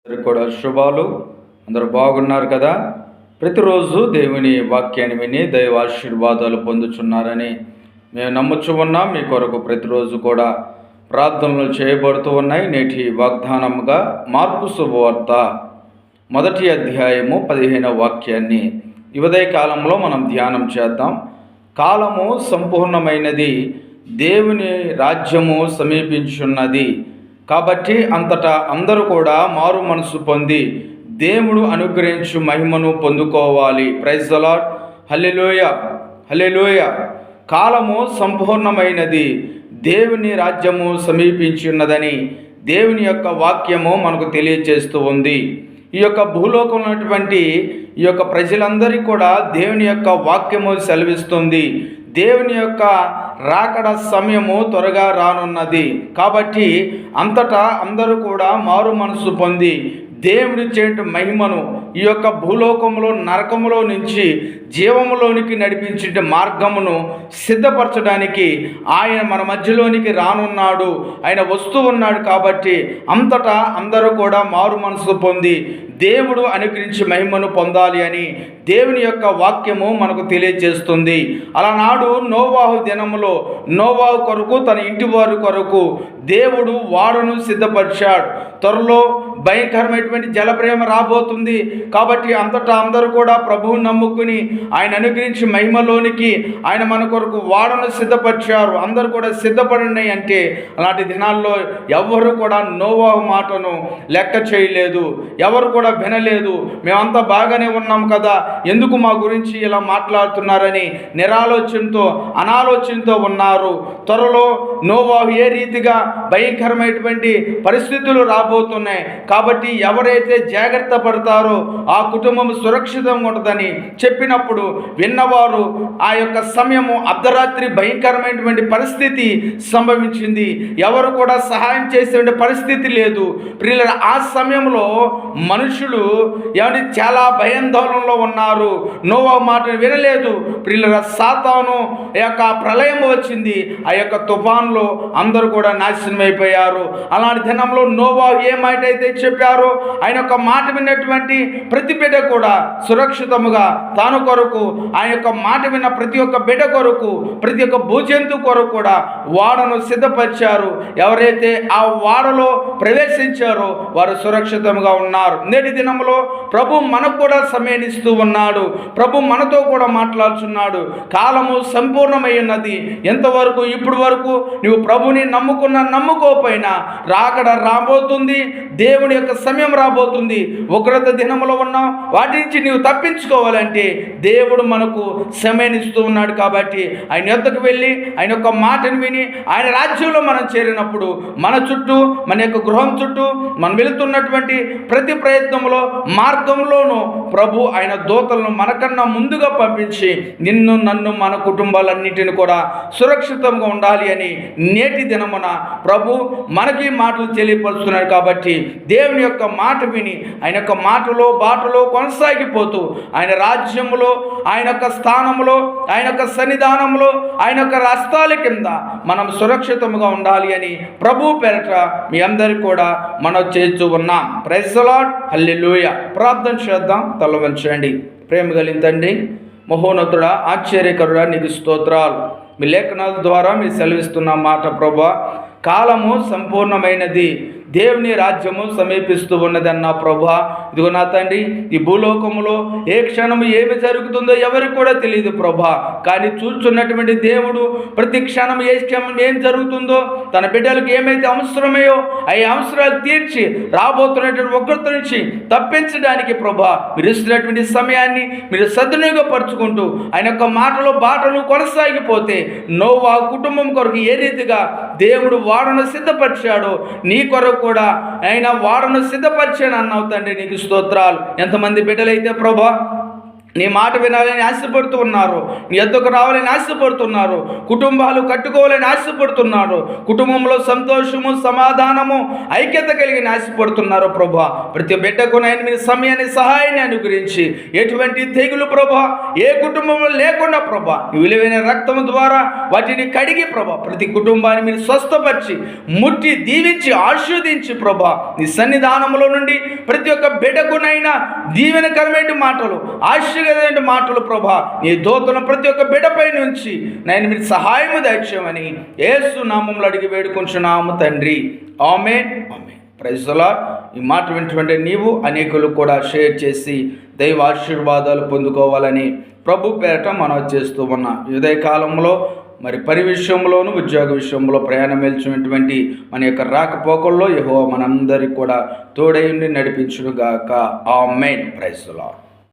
అందరికి కూడా శుభాలు. అందరూ బాగున్నారు కదా? ప్రతిరోజు దేవుని వాక్యాన్ని విని దైవ ఆశీర్వాదాలు పొందుచున్నారని మేము నమ్ముచు ఉన్నాం. మీ కొరకు ప్రతిరోజు కూడా ప్రార్థనలు చేయబడుతూ ఉన్నాయి. నేటి వాగ్దానముగా మార్కు శుభవార్త 1వ అధ్యాయము 15వ వాక్యాన్ని ఈ ఉదయ కాలంలో మనం ధ్యానం చేద్దాం. కాలము సంపూర్ణమైనది, దేవుని రాజ్యము సమీపించున్నది. కాబట్టి అంతటా అందరూ కూడా మారు మనసు పొంది దేవుడు అనుగ్రహించు మహిమను పొందుకోవాలి. Praise the Lord. Hallelujah, hallelujah. కాలము సంపూర్ణమైనది, దేవుని రాజ్యము సమీపించున్నదని దేవుని యొక్క వాక్యము మనకు తెలియజేస్తూ ఉంది. ఈ యొక్క భూలోకంలో ఉన్నటువంటి ఈ యొక్క ప్రజలందరికీ కూడా దేవుని యొక్క వాక్యము సెలవిస్తుంది. దేవుని యొక్క రాకడ సమయము త్వరగా రానున్నది. కాబట్టి అంతటా అందరూ కూడా మారు మనసు పొంది దేవుడి చేటు మహిమను ఈ యొక్క భూలోకంలో నరకములో నుంచి జీవములోనికి నడిపించే మార్గమును సిద్ధపరచడానికి ఆయన మన మధ్యలోనికి రానున్నాడు. ఆయన వస్తూ ఉన్నాడు. కాబట్టి అంతటా అందరూ కూడా మారు మనసు పొంది దేవుడు అనుగ్రహించి మహిమను పొందాలి అని దేవుని యొక్క వాక్యము మనకు తెలియజేస్తుంది. అలానాడు నోవాహు దినములో నోవాహు కొరకు తన ఇంటి వారి కొరకు దేవుడు వాడను సిద్ధపరిచాడు. త్వరలో భయంకరమైనటువంటి జలప్రేమ రాబోతుంది. కాబట్టి అంతటా అందరూ కూడా ప్రభువుని నమ్ముకుని ఆయన అనుగ్రహించి మహిమలోనికి ఆయన మన కొరకు వాడను సిద్ధపరిచారు. అందరూ కూడా సిద్ధపడండి అంటే అలాంటి దినాల్లో ఎవరు కూడా నోవాహు మాటను లెక్క చేయలేదు. ఎవరు కూడా వినలేదు. మేమంతా బాగానే ఉన్నాం కదా, ఎందుకు మా గురించి ఇలా మాట్లాడుతున్నారని నిరాలోచనతో అనాలోచనతో ఉన్నారు. త్వరలో నోవాహు ఏ రీతిగా భయంకరమైనటువంటి పరిస్థితులు రాబోతున్నాయి. కాబట్టి ఎవరైతే జాగ్రత్త పడతారో ఆ కుటుంబం సురక్షితంగా ఉంటుందని చెప్పినప్పుడు విన్నవారు ఆ యొక్క సమయము అర్ధరాత్రి భయంకరమైనటువంటి పరిస్థితి సంభవించింది. ఎవరు కూడా సహాయం చేసే పరిస్థితి లేదు. ప్రియుల ఆ సమయంలో మనుషులు ఏమని చాలా భయాందోళనలో ఉన్నారు. నోవాహు మాటను వినలేదు. ప్రియుల సాతాను యొక్క ప్రళయం వచ్చింది. ఆ యొక్క తుఫాన్లో అందరూ కూడా నాశనం అయిపోయారు. అలాంటి దినంలో నోవాహు ఏ మాట అయితే చెప్పారో ఆయన యొక్క మాట విన్నటువంటి ప్రతి బిడ్డ కూడా సురక్షితముగా తాను కొరకు ఆయన యొక్క మాట విన్న ప్రతి ఒక్క బిడ్డ కొరకు ప్రతి ఒక్క భూజంతు కొరకు కూడా వాడను సిద్ధపరిచారు. ఎవరైతే ఆ వాడలో ప్రవేశించారో వారు సురక్షితంగా ఉన్నారు. నేటి దినంలో ప్రభు మనకు కూడా సమయాన్నిస్తూ ఉన్నాడు. ప్రభు మనతో కూడా మాట్లాడుతున్నాడు. కాలము సంపూర్ణమై ఉన్నది. ఎంతవరకు ఇప్పుడు వరకు నువ్వు ప్రభుని నమ్ముకోపోయినా రాకడ రాబోతుంది. దేవుని యొక్క సమయం రాబోతుంది. ఉగ్రత దినములో ఉన్నాం. వాటి నుంచి నీవు తప్పించుకోవాలంటే దేవుడు మనకు సమయాన్నిస్తూ ఉన్నాడు. కాబట్టి ఆయన యొద్దకు వెళ్ళి ఆయన యొక్క మాటను విని ఆయన రాజ్యంలో మనం చేరినప్పుడు మన చుట్టూ మన యొక్క గృహం చుట్టూ మనం వెళుతున్నటువంటి ప్రతి ప్రయత్నంలో మార్గంలోనూ ప్రభు ఆయన దూతలను మనకన్నా ముందుగా పంపించి నిన్ను నన్ను మన కుటుంబాలన్నింటిని కూడా సురక్షితంగా ఉండాలి అని నేటి దినమున ప్రభు మనకి మాటలు తెలియపరుస్తున్నాడు. కాబట్టి దేవుని యొక్క మాట విని ఆయన యొక్క మాటలో బాటలో కొనసాగిపోతూ ఆయన రాజ్యములో ఆయన యొక్క స్థానంలో ఆయన యొక్క సన్నిధానంలో ఆయన యొక్క హస్తాల కింద మనం సురక్షితంగా ఉండాలి అని ప్రభు పేరట మీ అందరికీ కూడా మనం చేస్తూ ఉన్నాం. Praise the Lord. హల్లెలూయా. ప్రార్థన చేద్దాం. తల వంచండి. ప్రేమ కలిగిన తండ్రి, మహోన్నతుడా, ఆశ్చర్యకరుడా, నీకు స్తోత్రాలు. మీ లేఖనాల ద్వారా మీరు సెలవిస్తున్న మాట ప్రభువా, కాలము సంపూర్ణమైనది, దేవుని రాజ్యము సమీపిస్తూ ఉన్నదన్న ప్రభువా. ఇదిగో నా తండ్రి, ఈ భూలోకములో ఏ క్షణము ఏమి జరుగుతుందో ఎవరికి కూడా తెలియదు ప్రభువా. కానీ చూస్తున్నటువంటి దేవుడు ప్రతి క్షణం ఏ క్షణం ఏం జరుగుతుందో తన బిడ్డలకు ఏమైతే అవసరమయ్యో ఆ అవసరాలు తీర్చి రాబోతున్నటువంటి ఉగ్రత నుంచి తప్పించడానికి ప్రభువా మీరు ఇస్తున్నటువంటి సమయాన్ని మీరు సద్వినియోగపరుచుకుంటూ ఆయన యొక్క మాటలు బాటలు కొనసాగిపోతే నోవాహు కుటుంబం కొరకు ఏ రీతిగా దేవుడు వాడను సిద్ధపరిచాడో నీ కొరకు కూడా ఆయన వాడను సిద్ధపరిచాను అన్నావు తండ్రి. నీకు స్తోత్రాలు. ఎంతమంది బిడ్డలైతే ప్రభా నీ మాట వినాలని ఆశపడుతూ ఉన్నారు, నీ యొద్దకు రావాలని ఆశపడుతున్నారు, కుటుంబాలు కట్టుకోవాలని ఆశపడుతున్నారు, కుటుంబంలో సంతోషము, సమాధానము, ఐక్యత కలిగిన ఆశపడుతున్నారు ప్రభా. ప్రతి బిడ్డకు నాయన మీరు సమయాన్ని, సహాయాన్ని అనుగ్రహించి ఎటువంటి తెగులు ప్రభా ఏ కుటుంబంలో లేకుండా ప్రభా నీ విలువైన రక్తం ద్వారా వాటిని కడిగి ప్రభా ప్రతి కుటుంబాన్ని మీరు స్వస్థపరిచి ముట్టి దీవించి ఆశీర్వదించి ప్రభా నీ సన్నిధానంలో నుండి ప్రతి ఒక్క బిడ్డకునైనా దీవెనకరమైన మాటలు, ఆశీర్వాదమైన మాటలు ప్రభా నీ దూతను ప్రతి ఒక్క బిడ్డపై నుంచి నేను మీరు సహాయము దయచేయమని యేసు నామములో అడిగి వేడుకొంచున్నాము తండ్రి. Amen, amen. Praise the Lord. ఈ మాట వింటుంటే నీవు అనేకులు కూడా షేర్ చేసి దైవ ఆశీర్వాదాలు పొందుకోవాలని ప్రభు పేరట మనం చేస్తూ ఉన్నాం. ఉదయకాలంలో మరి పని విషయంలోను, ఉద్యోగ విషయంలో ప్రయాణం వెళ్తున్నటువంటి మన యొక్క రాకపోకల్లో యెహోవా మనందరికీ కూడా తోడై ఉండి నడిపించునుగాక. ఆమేన్. Praise the lord.